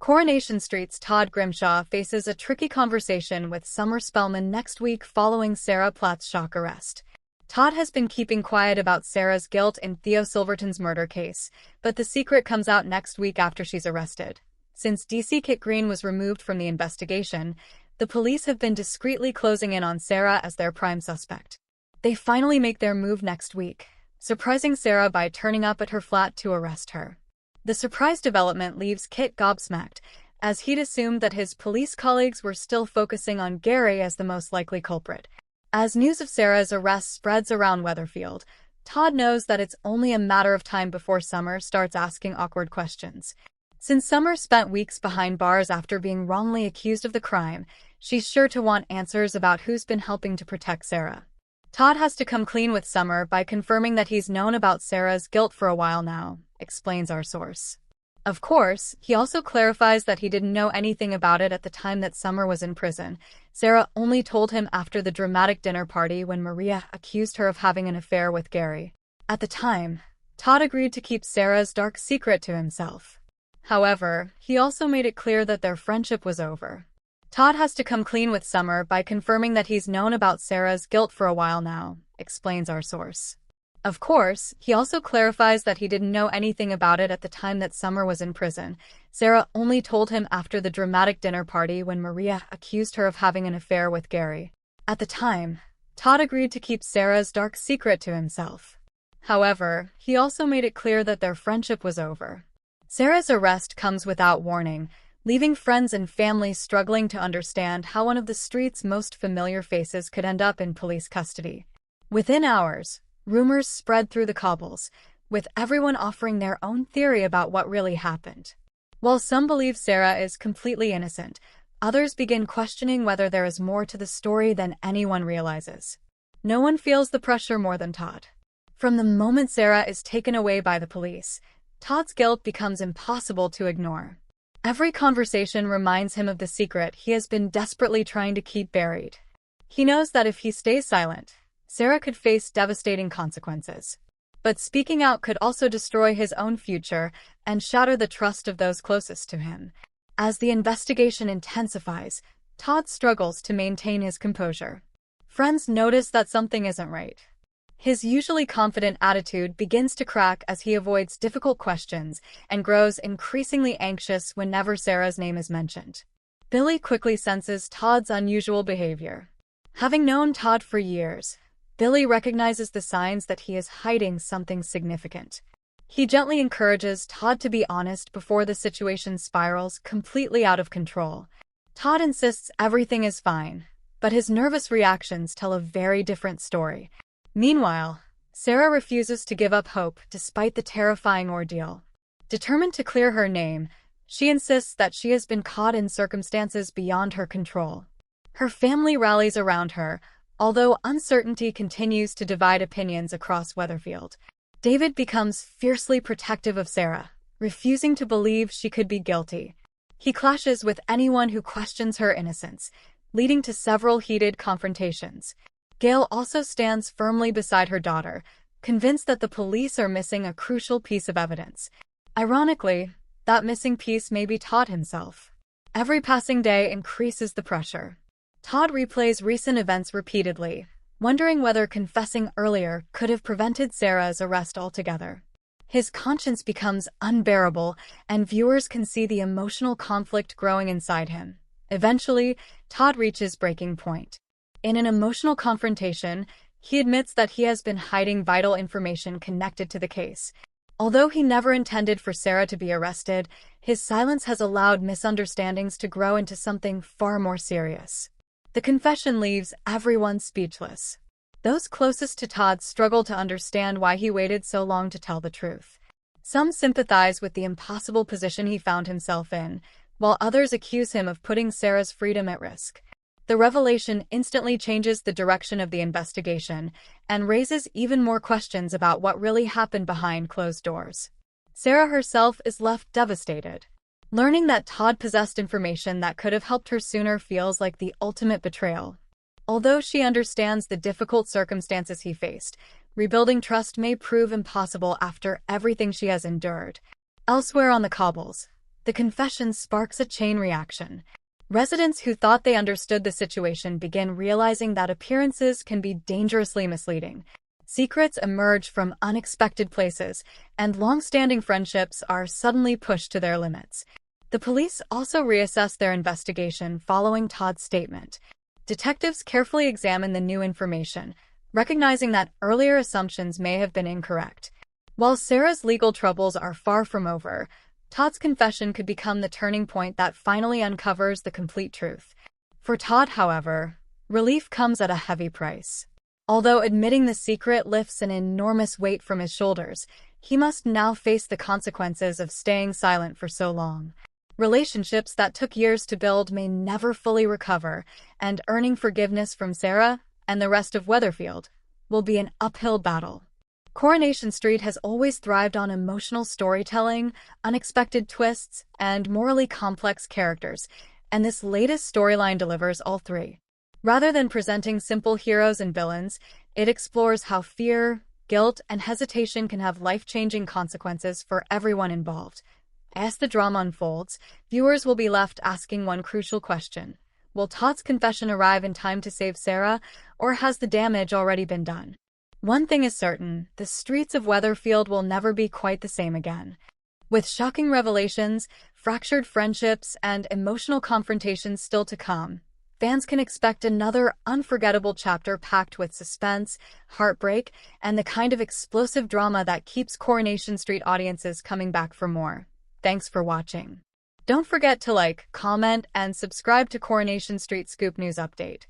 Coronation Street's Todd Grimshaw faces a tricky conversation with Summer Spellman next week following Sarah Platt's shock arrest. Todd has been keeping quiet about Sarah's guilt in Theo Silverton's murder case, but the secret comes out next week after she's arrested. Since DC Kit Green was removed from the investigation, the police have been discreetly closing in on Sarah as their prime suspect. They finally make their move next week, surprising Sarah by turning up at her flat to arrest her. The surprise development leaves Kit gobsmacked, as he'd assumed that his police colleagues were still focusing on Gary as the most likely culprit. As news of Sarah's arrest spreads around Weatherfield, Todd knows that it's only a matter of time before Summer starts asking awkward questions. Since Summer spent weeks behind bars after being wrongly accused of the crime, she's sure to want answers about who's been helping to protect Sarah. Todd has to come clean with Summer by confirming that he's known about Sarah's guilt for a while now, explains our source. Of course, he also clarifies that he didn't know anything about it at the time that Summer was in prison. Sarah only told him after the dramatic dinner party when Maria accused her of having an affair with Gary. At the time, Todd agreed to keep Sarah's dark secret to himself. However, he also made it clear that their friendship was over. Todd has to come clean with Summer by confirming that he's known about Sarah's guilt for a while now, explains our source. Of course, he also clarifies that he didn't know anything about it at the time that Summer was in prison. Sarah only told him after the dramatic dinner party when Maria accused her of having an affair with Gary. At the time, Todd agreed to keep Sarah's dark secret to himself. However, he also made it clear that their friendship was over. Sarah's arrest comes without warning, leaving friends and family struggling to understand how one of the street's most familiar faces could end up in police custody. Within hours, rumors spread through the cobbles, with everyone offering their own theory about what really happened. While some believe Sarah is completely innocent, others begin questioning whether there is more to the story than anyone realizes. No one feels the pressure more than Todd. From the moment Sarah is taken away by the police, Todd's guilt becomes impossible to ignore. Every conversation reminds him of the secret he has been desperately trying to keep buried. He knows that if he stays silent, Sarah could face devastating consequences. But speaking out could also destroy his own future and shatter the trust of those closest to him. As the investigation intensifies, Todd struggles to maintain his composure. Friends notice that something isn't right. His usually confident attitude begins to crack as he avoids difficult questions and grows increasingly anxious whenever Sarah's name is mentioned. Billy quickly senses Todd's unusual behavior. Having known Todd for years, Billy recognizes the signs that he is hiding something significant. He gently encourages Todd to be honest before the situation spirals completely out of control. Todd insists everything is fine, but his nervous reactions tell a very different story. Meanwhile, Sarah refuses to give up hope despite the terrifying ordeal. Determined to clear her name, she insists that she has been caught in circumstances beyond her control. Her family rallies around her, although uncertainty continues to divide opinions across Weatherfield. David becomes fiercely protective of Sarah, refusing to believe she could be guilty. He clashes with anyone who questions her innocence, leading to several heated confrontations. Gail also stands firmly beside her daughter, convinced that the police are missing a crucial piece of evidence. Ironically, that missing piece may be Todd himself. Every passing day increases the pressure. Todd replays recent events repeatedly, wondering whether confessing earlier could have prevented Sarah's arrest altogether. His conscience becomes unbearable, and viewers can see the emotional conflict growing inside him. Eventually, Todd reaches breaking point. In an emotional confrontation, he admits that he has been hiding vital information connected to the case. Although he never intended for Sarah to be arrested, his silence has allowed misunderstandings to grow into something far more serious. The confession leaves everyone speechless. Those closest to Todd struggle to understand why he waited so long to tell the truth. Some sympathize with the impossible position he found himself in, while others accuse him of putting Sarah's freedom at risk. The revelation instantly changes the direction of the investigation and raises even more questions about what really happened behind closed doors. Sarah herself is left devastated. Learning that Todd possessed information that could have helped her sooner feels like the ultimate betrayal. Although she understands the difficult circumstances he faced, rebuilding trust may prove impossible after everything she has endured. Elsewhere on the cobbles, The confession sparks a chain reaction. Residents who thought they understood the situation begin realizing that appearances can be dangerously misleading. Secrets emerge from unexpected places, and long-standing friendships are suddenly pushed to their limits. The police also reassess their investigation following Todd's statement. Detectives carefully examine the new information, recognizing that earlier assumptions may have been incorrect. While Sarah's legal troubles are far from over, Todd's confession could become the turning point that finally uncovers the complete truth. For Todd, however, relief comes at a heavy price. Although admitting the secret lifts an enormous weight from his shoulders, he must now face the consequences of staying silent for so long. Relationships that took years to build may never fully recover, and earning forgiveness from Sarah and the rest of Weatherfield will be an uphill battle. Coronation Street has always thrived on emotional storytelling, unexpected twists, and morally complex characters, and this latest storyline delivers all three. Rather than presenting simple heroes and villains, it explores how fear, guilt, and hesitation can have life-changing consequences for everyone involved. As the drama unfolds, viewers will be left asking one crucial question. Will Todd's confession arrive in time to save Sarah, or has the damage already been done? One thing is certain, the streets of Weatherfield will never be quite the same again. With shocking revelations, fractured friendships, and emotional confrontations still to come, fans can expect another unforgettable chapter packed with suspense, heartbreak, and the kind of explosive drama that keeps Coronation Street audiences coming back for more. Thanks for watching. Don't forget to like, comment, and subscribe to Coronation Street Scoop News Update.